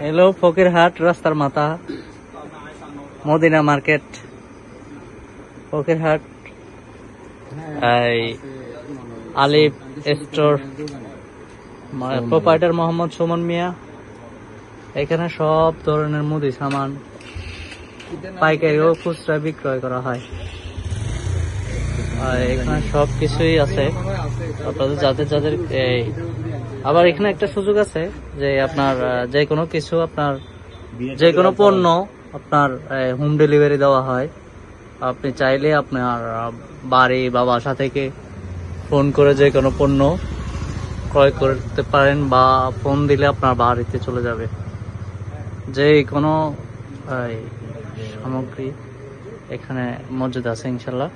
এলো ফকিরহাট রাস্তার মাথা মদিনা মার্কেট ফকিরহাট আলিফ স্টোর প্রোপাইটার মোহাম্মদ সুমন মিয়া। এখানে সব ধরনের মুদি সামান পাইকারি ও খুচরা বিক্রয় করা হয়। আর এখানে সব কিছুই আছে আপনাদের যাদের যাদের আবার এখানে একটা সুযোগ আছে যে আপনার যে কোনো কিছু আপনার যে কোনো পণ্য আপনার হোম ডেলিভারি দেওয়া হয়। আপনি চাইলে আপনার বাড়ি বা বাসা থেকে ফোন করে যে কোনো পণ্য ক্রয় করতে পারেন বা ফোন দিলে আপনার বাড়িতে চলে যাবে। যে কোনো সামগ্রী এখানে মজুদ আছে ইনশাল্লাহ।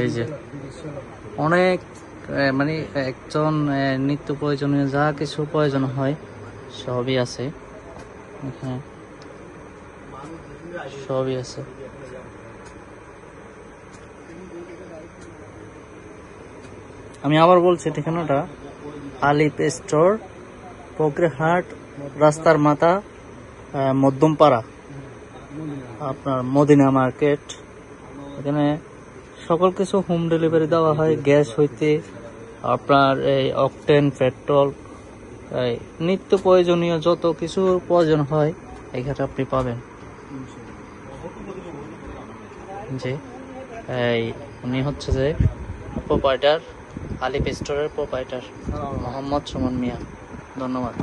এই যে অনেক মানে একজন নিত্য প্রয়োজনীয় যা কিছু প্রয়োজন হয় সবই আছে এখানে, সবই আছে। আমি আবার বলছি ঠিকানাটা আলিফ স্টোর ফকিরহাট রাস্তার মাথা মধ্যমপাড়া আপনার মদিনা মার্কেট। এখানে সকল কিছু হোম ডেলিভারি দেওয়া হয়। গ্যাস হইতে আপনার এই অকটেন পেট্রোল নিত্য প্রয়োজনীয় যত কিছু প্রয়োজন হয় এখানে আপনি পাবেন। জি উনি হচ্ছে যে প্রোপাইটার আলিফ স্টোরের প্রোপাইটার মোহাম্মদ সুমন মিয়া। ধন্যবাদ।